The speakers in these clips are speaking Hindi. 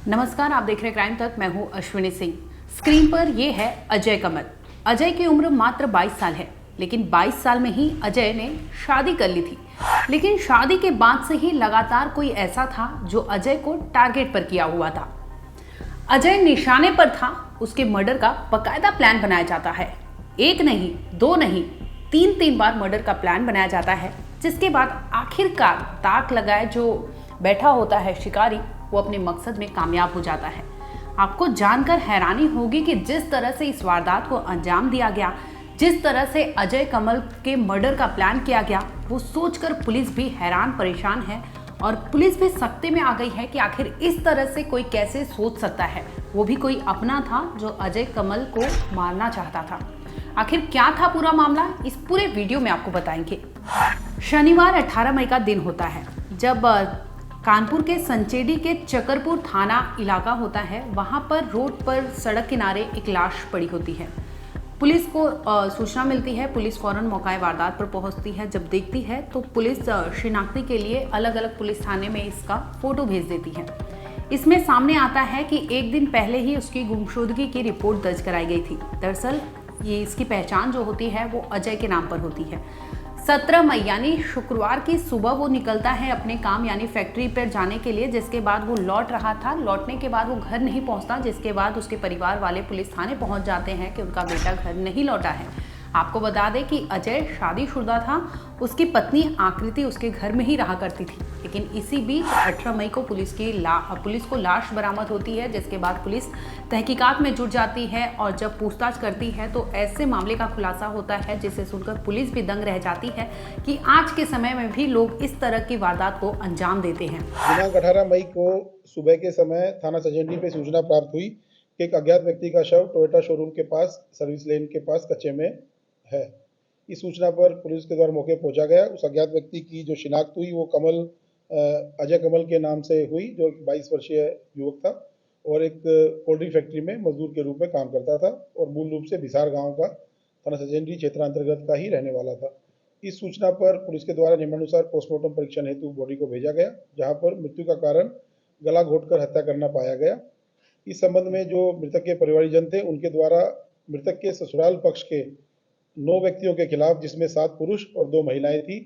नमस्कार, आप देख रहे हैं क्राइम तक। मैं हूं अश्विनी सिंह। स्क्रीन पर ये है अजय कमल। अजय की उम्र मात्र 22 साल है, लेकिन 22 साल में ही अजय ने शादी कर ली थी। लेकिन शादी के बाद से ही लगातार कोई ऐसा था जो अजय को टारगेट पर किया हुआ था। अजय निशाने पर था। उसके मर्डर का बकायदा प्लान बनाया जाता है। एक नहीं, दो नहीं, तीन बार मर्डर का प्लान बनाया जाता है, जिसके बाद आखिरकार ताक लगाए जो बैठा होता है शिकारी, वो अपने मकसद में कामयाब हो जाता है। आपको जानकर हैरानी होगी कि जिस तरह से इस वारदात को अंजाम दिया गया, जिस तरह से अजय कमल के मर्डर का प्लान किया गया, वो सोचकर पुलिस भी हैरान परेशान है। और पुलिस भी सकते में आ गई है कि आखिर इस तरह से कोई कैसे सोच सकता है। वो भी कोई अपना था जो अजय कमल को मारना चाहता था। आखिर क्या था पूरा मामला, इस पूरे वीडियो में आपको बताएंगे। शनिवार 18 मई का दिन होता है, जब कानपुर के संचेडी के चकरपुर थाना इलाका होता है। वहाँ पर रोड पर सड़क किनारे एक लाश पड़ी होती है। पुलिस को सूचना मिलती है। पुलिस फौरन मौका वारदात पर पहुंचती है। जब देखती है तो पुलिस शिनाख्ती के लिए अलग अलग पुलिस थाने में इसका फोटो भेज देती है। इसमें सामने आता है कि एक दिन पहले ही उसकी गुमशुदगी की रिपोर्ट दर्ज कराई गई थी। दरअसल ये इसकी पहचान जो होती है वो अजय के नाम पर होती है। 17 मई यानी शुक्रवार की सुबह वो निकलता है अपने काम यानी फैक्ट्री पर जाने के लिए, जिसके बाद वो लौट रहा था। लौटने के बाद वो घर नहीं पहुंचता, जिसके बाद उसके परिवार वाले पुलिस थाने पहुंच जाते हैं कि उनका बेटा घर नहीं लौटा है। आपको बता दें कि अजय शादीशुदा था। उसकी पत्नी आकृति उसके घर में ही रहा करती थी। लेकिन इसी बीच 18 मई को पुलिस को लाश बरामद होती है, जिसके बाद पुलिस तहकीकात में जुट जाती है। और जब पूछताछ करती है तो ऐसे मामले का खुलासा होता है जिसे सुनकर पुलिस भी दंग रह जाती है कि आज के समय में भी लोग इस तरह की वारदात को अंजाम देते हैं। दिनांक 18 मई को सुबह के समय थाना सजेंडी पे सूचना प्राप्त हुई कि एक अज्ञात व्यक्ति का शव टोयोटा शोरूम के पास सर्विस लेन के पास कच्चे में है। इस सूचना पर पुलिस के द्वारा मौके पहुंचा गया। उस अज्ञात व्यक्ति की जो शिनाख्त हुई वो अजय कमल के नाम से हुई, जो 22 वर्षीय युवक था और एक पोल्ट्री फैक्ट्री में मजदूर के रूप में काम करता था और मूल रूप से भिसार गांव का थाना सजेंडी क्षेत्र अंतर्गत का ही रहने वाला था। इस सूचना पर पुलिस के द्वारा नियमानुसार पोस्टमार्टम परीक्षण हेतु बॉडी को भेजा गया, जहां पर मृत्यु का कारण गला घोंटकर हत्या करना पाया गया। इस संबंध में जो मृतक के परिवारजन थे, उनके द्वारा मृतक के ससुराल पक्ष के 9 व्यक्तियों के खिलाफ, जिसमें 7 पुरुष और 2 महिलाएं थी,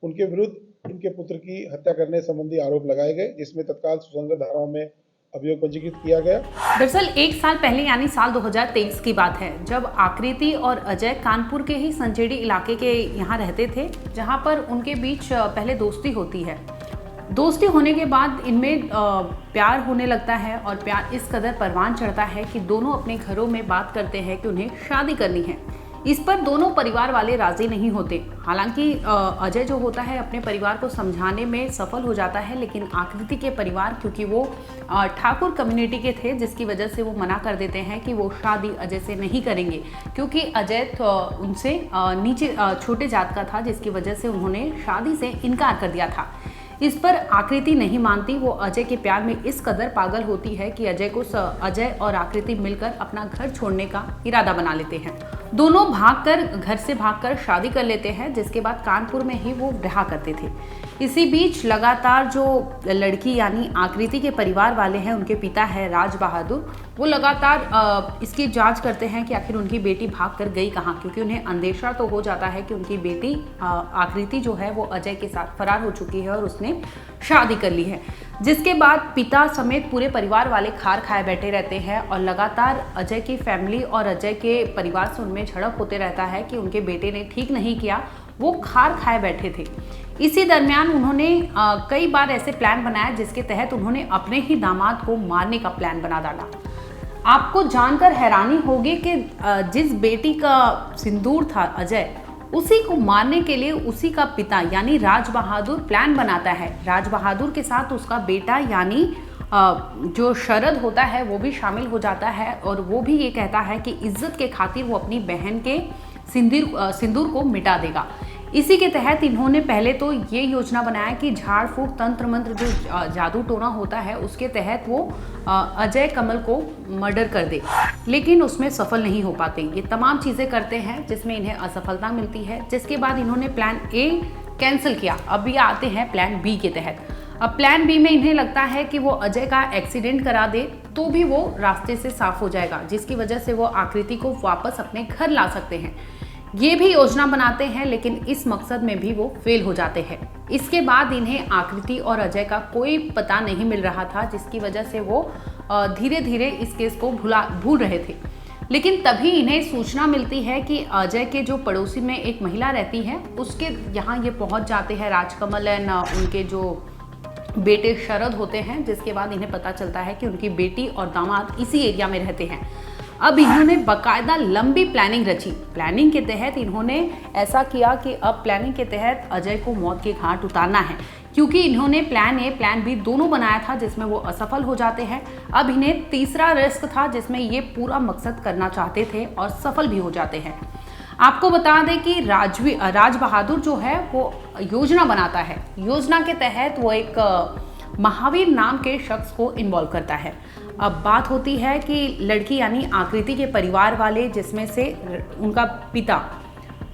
उनके विरुद्ध इनके पुत्र की हत्या करने संबंधी आरोप लगाए गए, जिसमें तत्काल सुसंगत धाराओं में अभियोग पंजीकृत किया गया। दरअसल 1 साल पहले यानी साल 2023 की बात है, जब आकृति और अजय कानपुर के ही संचेड़ी इलाके के यहाँ रहते थे, जहाँ पर उनके बीच पहले दोस्ती होती है। दोस्ती होने के बाद इनमें प्यार होने लगता है और प्यार इस कदर परवान चढ़ता है कि दोनों अपने घरों में बात करते हैं कि उन्हें शादी करनी है। इस पर दोनों परिवार वाले राजी नहीं होते। हालांकि अजय जो होता है अपने परिवार को समझाने में सफल हो जाता है, लेकिन आकृति के परिवार, क्योंकि वो ठाकुर कम्युनिटी के थे, जिसकी वजह से वो मना कर देते हैं कि वो शादी अजय से नहीं करेंगे, क्योंकि अजय उनसे नीचे छोटे जात का था, जिसकी वजह से उन्होंने शादी से इनकार कर दिया था। इस पर आकृति नहीं मानती। वो अजय के प्यार में इस कदर पागल होती है कि अजय और आकृति मिलकर अपना घर छोड़ने का इरादा बना लेते हैं। दोनों घर से भागकर शादी कर लेते हैं, जिसके बाद कानपुर में ही वो ब्याह करते थे। इसी बीच लगातार जो लड़की यानी आकृति के परिवार वाले हैं, उनके पिता है राज बहादुर, वो लगातार इसकी जांच करते हैं कि आखिर उनकी बेटी भाग कर गई कहाँ, क्योंकि उन्हें अंदेशा तो हो जाता है कि उनकी बेटी आकृति जो है वो अजय के साथ फरार हो चुकी है और उसने शादी कर ली है। जिसके बाद पिता समेत पूरे परिवार वाले खार खाए बैठे रहते हैं और लगातार अजय की फैमिली और अजय के परिवार से उनमें झड़प होते रहता है कि उनके बेटे ने ठीक नहीं किया, वो खार खाए बैठे थे। इसी दरमियान उन्होंने कई बार ऐसे प्लान बनाया जिसके तहत उन्होंने अपने ही दामाद को मारने का प्लान बना डाला। आपको जानकर हैरानी होगी कि जिस बेटी का सिंदूर था अजय, उसी को मारने के लिए उसी का पिता यानी राज बहादुर प्लान बनाता है। राज बहादुर के साथ उसका बेटा यानी जो शरद होता है वो भी शामिल हो जाता है और वो भी ये कहता है कि इज्जत के खातिर वो अपनी बहन के सिंदूर को मिटा देगा। इसी के तहत इन्होंने पहले तो ये योजना बनाया कि झाड़ फूक तंत्र मंत्र जो जादू टोना होता है उसके तहत वो अजय कमल को मर्डर कर दे, लेकिन उसमें सफल नहीं हो पाते। ये तमाम चीज़ें करते हैं जिसमें इन्हें असफलता मिलती है, जिसके बाद इन्होंने प्लान ए कैंसिल किया। अब ये आते हैं प्लान बी के तहत। अब प्लान बी में इन्हें लगता है कि वो अजय का एक्सीडेंट करा दे तो भी वो रास्ते से साफ हो जाएगा, जिसकी वजह से वो आकृति को वापस अपने घर ला सकते हैं। ये भी योजना बनाते हैं, लेकिन इस मकसद में भी वो फेल हो जाते हैं। इसके बाद इन्हें आकृति और अजय का कोई पता नहीं मिल रहा था, जिसकी वजह से वो धीरे धीरे इस केस को भूल रहे थे। लेकिन तभी इन्हें सूचना मिलती है कि अजय के जो पड़ोसी में एक महिला रहती है, उसके यहाँ ये पहुँच जाते हैं राजकमल एंड उनके जो बेटे शरद होते हैं, जिसके बाद इन्हें पता चलता है कि उनकी बेटी और दामाद इसी एरिया में रहते हैं। अब इन्होंने बकायदा लंबी प्लानिंग रची। प्लानिंग के तहत इन्होंने ऐसा किया कि अब प्लानिंग के तहत अजय को मौत के घाट उतारना है, क्योंकि इन्होंने प्लान ए प्लान बी दोनों बनाया था, जिसमें वो असफल हो जाते हैं। अब इन्हें तीसरा रिस्क था, जिसमें ये पूरा मकसद करना चाहते थे और सफल भी हो जाते हैं। आपको बता दें कि राज बहादुर जो है वो योजना बनाता है। योजना के तहत वो एक महावीर नाम के शख्स को इन्वॉल्व करता है। अब बात होती है कि लड़की यानी आकृति के परिवार वाले, जिसमें से उनका पिता,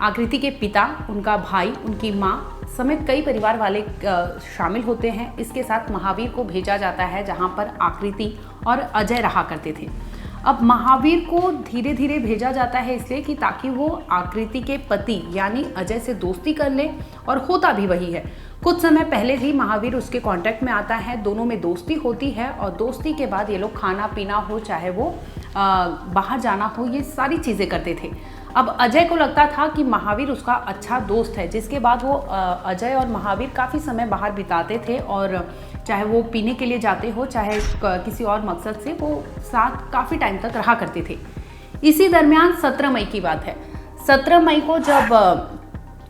आकृति के पिता, उनका भाई, उनकी माँ समेत कई परिवार वाले शामिल होते हैं। इसके साथ महावीर को भेजा जाता है, जहाँ पर आकृति और अजय रहा करते थे। अब महावीर को धीरे धीरे भेजा जाता है इसलिए कि ताकि वो आकृति के पति यानी अजय से दोस्ती कर ले, और होता भी वही है। कुछ समय पहले ही महावीर उसके कांटेक्ट में आता है, दोनों में दोस्ती होती है, और दोस्ती के बाद ये लोग खाना पीना हो, चाहे वो बाहर जाना हो, ये सारी चीज़ें करते थे। अब अजय को लगता था कि महावीर उसका अच्छा दोस्त है, जिसके बाद वो अजय और महावीर काफ़ी समय बाहर बिताते थे, और चाहे वो पीने के लिए जाते हो, चाहे किसी और मकसद से, वो साथ काफ़ी टाइम तक रहा करते थे। इसी दरमियान 17 मई की बात है। 17 मई को जब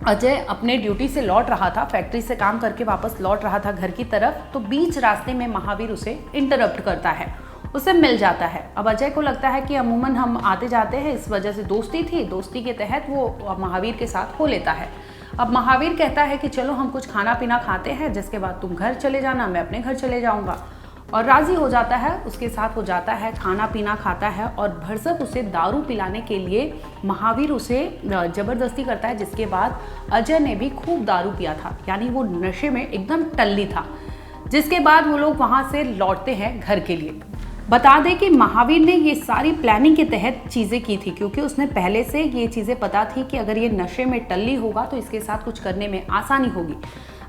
अजय अपने ड्यूटी से लौट रहा था, फैक्ट्री से काम करके वापस लौट रहा था घर की तरफ, तो बीच रास्ते में महावीर उसे इंटरप्ट करता है, उसे मिल जाता है। अब अजय को लगता है कि अमूमन हम आते जाते हैं, इस वजह से दोस्ती थी, दोस्ती के तहत वो महावीर के साथ हो लेता है। अब महावीर कहता है कि चलो हम कुछ खाना पीना खाते हैं, जिसके बाद तुम घर चले जाना, मैं अपने घर चले जाऊंगा, और राज़ी हो जाता है। उसके साथ वो जाता है, खाना पीना खाता है, और भरसक उसे दारू पिलाने के लिए महावीर उसे ज़बरदस्ती करता है, जिसके बाद अजय ने भी खूब दारू पिया था, यानी वो नशे में एकदम टल्ली था। जिसके बाद वो लोग वहाँ से लौटते हैं घर के लिए। बता दें कि महावीर ने ये सारी प्लानिंग के तहत चीज़ें की थी, क्योंकि उसने पहले से ये चीज़ें पता थी कि अगर ये नशे में टल्ली होगा तो इसके साथ कुछ करने में आसानी होगी।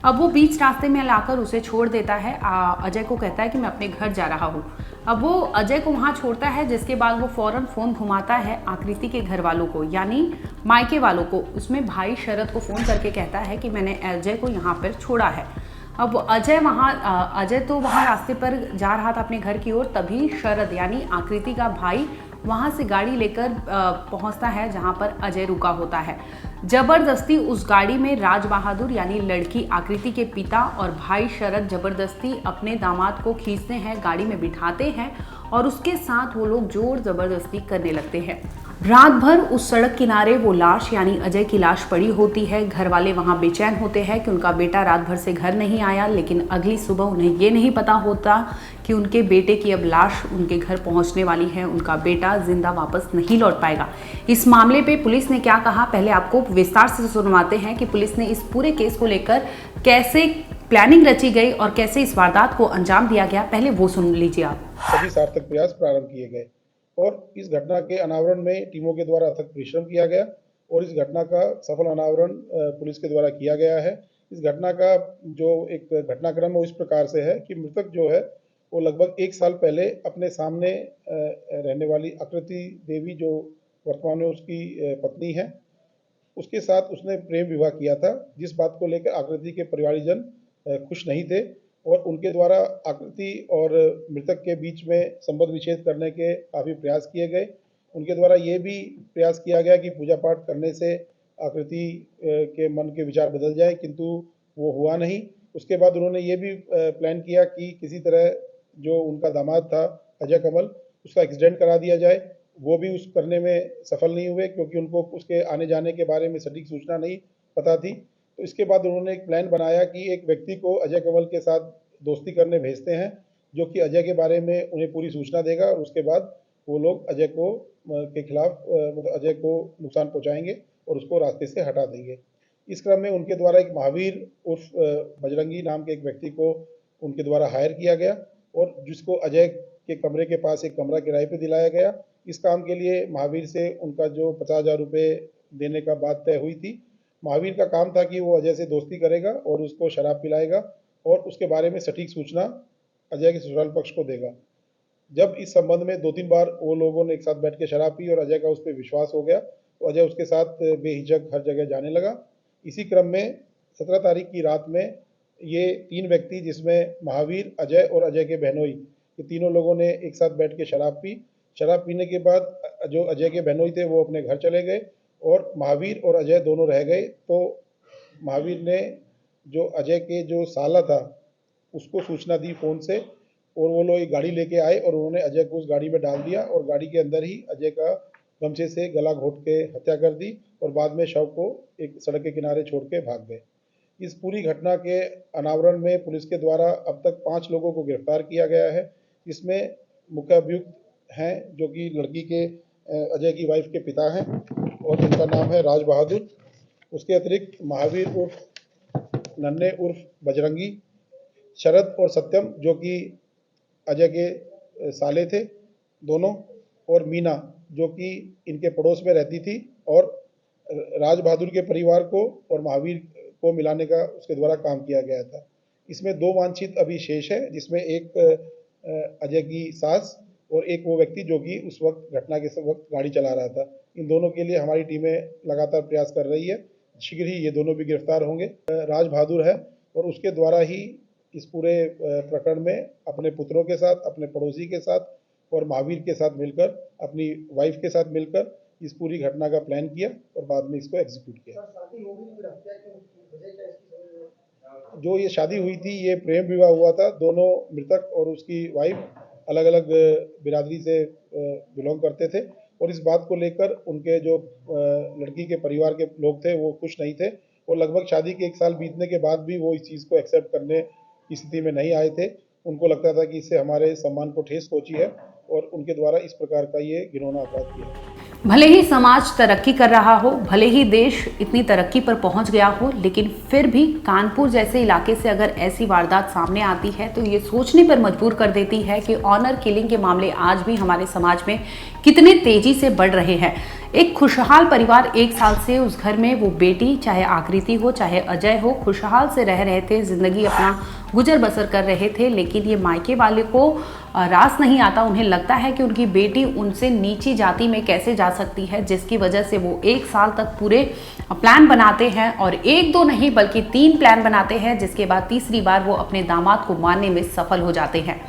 अब वो बीच रास्ते में लाकर उसे छोड़ देता है। अजय को कहता है कि मैं अपने घर जा रहा हूँ। अब वो अजय को वहाँ छोड़ता है, जिसके बाद वो फ़ौरन फ़ोन घुमाता है आकृति के घर वालों को, यानी मायके वालों को। उसमें भाई शरद को फ़ोन करके कहता है कि मैंने अजय को यहाँ पर छोड़ा है। अब अजय तो वहाँ रास्ते पर जा रहा था अपने घर की ओर, तभी शरद यानी आकृति का भाई वहाँ से गाड़ी लेकर पहुँचता है जहाँ पर अजय रुका होता है। जबरदस्ती उस गाड़ी में राज बहादुर यानी लड़की आकृति के पिता और भाई शरद जबरदस्ती अपने दामाद को खींचते हैं, गाड़ी में बिठाते हैं, और उसके साथ वो लोग जोर जबरदस्ती करने लगते हैं। रात भर उस सड़क किनारे वो लाश यानी अजय की लाश पड़ी होती है। घर वाले वहाँ बेचैन होते हैं कि उनका बेटा रात भर से घर नहीं आया, लेकिन अगली सुबह उन्हें ये नहीं पता होता कि उनके बेटे की अब लाश उनके घर पहुँचने वाली है, उनका बेटा जिंदा वापस नहीं लौट पाएगा। इस मामले पे पुलिस ने क्या कहा, पहले आपको विस्तार से सुनवाते हैं कि पुलिस ने इस पूरे केस को लेकर कैसे प्लानिंग रची गई और कैसे इस वारदात को अंजाम दिया गया। पहले वो सुन लीजिए आप। सभी सार्थक प्रयास प्रारंभ किए गए और इस घटना के अनावरण में टीमों के द्वारा अथक परिश्रम किया गया और इस घटना का सफल अनावरण पुलिस के द्वारा किया गया है। इस घटना का जो एक घटनाक्रम है वो इस प्रकार से है कि मृतक जो है वो लगभग 1 साल पहले अपने सामने रहने वाली आकृति देवी, जो वर्तमान में उसकी पत्नी है, उसके साथ उसने प्रेम विवाह किया था, जिस बात को लेकर आकृति के परिवारजन खुश नहीं थे और उनके द्वारा आकृति और मृतक के बीच में संबंध विच्छेद करने के काफ़ी प्रयास किए गए। उनके द्वारा ये भी प्रयास किया गया कि पूजा पाठ करने से आकृति के मन के विचार बदल जाए, किंतु वो हुआ नहीं। उसके बाद उन्होंने ये भी प्लान किया कि किसी तरह जो उनका दामाद था अजय कमल, उसका एक्सीडेंट करा दिया जाए। वो भी उस करने में सफल नहीं हुए, क्योंकि उनको उसके आने जाने के बारे में सटीक सूचना नहीं पता थी। तो इसके बाद उन्होंने एक प्लान बनाया कि एक व्यक्ति को अजय कमल के साथ दोस्ती करने भेजते हैं, जो कि अजय के बारे में उन्हें पूरी सूचना देगा, और उसके बाद वो लोग अजय को के खिलाफ मतलब अजय को नुकसान पहुंचाएंगे और उसको रास्ते से हटा देंगे। इस क्रम में उनके द्वारा एक महावीर उर्फ बजरंगी नाम के एक व्यक्ति को उनके द्वारा हायर किया गया और जिसको अजय के कमरे के पास एक कमरा किराए पे दिलाया गया। इस काम के लिए महावीर से उनका जो 50,000 रुपये देने का बात तय हुई थी। महावीर का काम था कि वो अजय से दोस्ती करेगा और उसको शराब पिलाएगा और उसके बारे में सटीक सूचना अजय के ससुराल पक्ष को देगा। जब इस संबंध में 2-3 बार वो लोगों ने एक साथ बैठ के शराब पी और अजय का उस पर विश्वास हो गया तो अजय उसके साथ बेहिचक हर जगह जाने लगा। इसी क्रम में 17 तारीख की रात में ये 3 व्यक्ति, जिसमें महावीर, अजय और अजय के बहनोई, ये तीनों लोगों ने एक साथ बैठ के शराब पी। शराब पीने के बाद जो अजय के बहनोई थे वो अपने घर चले गए और महावीर और अजय दोनों रह गए। तो महावीर ने जो अजय के जो साला था उसको सूचना दी फ़ोन से और वो लोग एक गाड़ी लेके आए और उन्होंने अजय को उस गाड़ी में डाल दिया और गाड़ी के अंदर ही अजय का गमछे से गला घोट के हत्या कर दी और बाद में शव को एक सड़क के किनारे छोड़ के भाग गए। इस पूरी घटना के अनावरण में पुलिस के द्वारा अब तक 5 लोगों को गिरफ्तार किया गया है। इसमें मुख्य अभियुक्त हैं जो कि लड़की के अजय की वाइफ के पिता हैं और उनका नाम है राज बहादुर। उसके अतिरिक्त महावीर उर्फ नन्हे उर्फ बजरंगी, शरद और सत्यम जो कि अजय के साले थे दोनों, और मीना जो कि इनके पड़ोस में रहती थी, और राज बहादुर के परिवार को और महावीर को मिलाने का उसके द्वारा काम किया गया था। इसमें 2 वांछित अभी शेष है, जिसमें एक अजय की सास और एक वो व्यक्ति जो कि उस वक्त घटना के वक्त गाड़ी चला रहा था। इन दोनों के लिए हमारी टीमें लगातार प्रयास कर रही है। शीघ्र ही ये दोनों भी गिरफ्तार होंगे। राज बहादुर है और उसके द्वारा ही इस पूरे प्रकरण में अपने पुत्रों के साथ, अपने पड़ोसी के साथ और महावीर के साथ मिलकर, अपनी वाइफ के साथ मिलकर इस पूरी घटना का प्लान किया और बाद में इसको एग्जीक्यूट किया। जो ये शादी हुई थी ये प्रेम विवाह हुआ था। दोनों मृतक और उसकी वाइफ अलग अलग बिरादरी से बिलोंग करते थे और इस बात को लेकर उनके जो लड़की के परिवार के लोग थे वो खुश नहीं थे और लगभग शादी के 1 साल बीतने के बाद भी वो इस चीज़ को एक्सेप्ट करने की स्थिति में नहीं आए थे। उनको लगता था कि इससे हमारे सम्मान को ठेस पहुंची है और उनके द्वारा इस प्रकार का ये घिनौना अपराध किया। भले ही समाज तरक्की कर रहा हो, भले ही देश इतनी तरक्की पर पहुंच गया हो, लेकिन फिर भी कानपुर जैसे इलाके से अगर ऐसी वारदात सामने आती है तो ये सोचने पर मजबूर कर देती है कि ऑनर किलिंग के मामले आज भी हमारे समाज में कितने तेजी से बढ़ रहे हैं। एक खुशहाल परिवार 1 साल से उस घर में वो बेटी, चाहे आकृति हो चाहे अजय हो, खुशहाल से रह रहे थे, जिंदगी अपना गुजर बसर कर रहे थे। लेकिन ये मायके वाले को रास नहीं आता, उन्हें लगता है कि उनकी बेटी उनसे नीची जाति में कैसे जा सकती है, जिसकी वजह से वो 1 साल तक पूरे प्लान बनाते हैं और 1-2 नहीं बल्कि 3 प्लान बनाते हैं, जिसके बाद तीसरी बार वो अपने दामाद को मारने में सफल हो जाते हैं।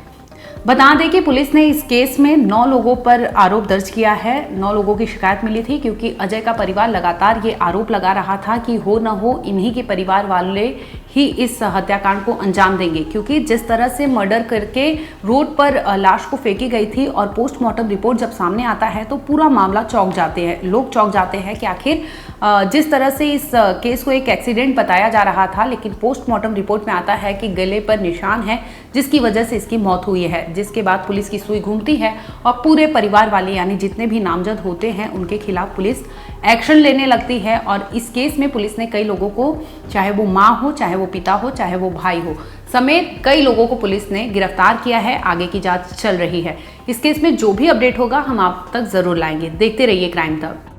बता दें कि पुलिस ने इस केस में 9 लोगों पर आरोप दर्ज किया है। 9 लोगों की शिकायत मिली थी क्योंकि अजय का परिवार लगातार ये आरोप लगा रहा था कि हो न हो इन्हीं के परिवार वाले ही इस हत्याकांड को अंजाम देंगे, क्योंकि जिस तरह से मर्डर करके रोड पर लाश को फेंकी गई थी और पोस्टमार्टम रिपोर्ट जब सामने आता है तो पूरा मामला चौंक जाते हैं, लोग चौंक जाते हैं कि आखिर जिस तरह से इस केस को एक एक्सीडेंट बताया जा रहा था, लेकिन पोस्टमार्टम रिपोर्ट में आता है कि गले पर निशान है जिसकी वजह से इसकी मौत हुई है। जिसके बाद पुलिस की सुई घूमती है और पूरे परिवार वाले यानी जितने भी नामजद होते हैं उनके खिलाफ पुलिस एक्शन लेने लगती है। और इस केस में पुलिस ने कई लोगों को, चाहे वो माँ हो, चाहे वो पिता हो, चाहे वो भाई हो, समेत कई लोगों को पुलिस ने गिरफ्तार किया है। आगे की जांच चल रही है। इस केस में जो भी अपडेट होगा हम आप तक जरूर लाएंगे। देखते रहिए क्राइम तक।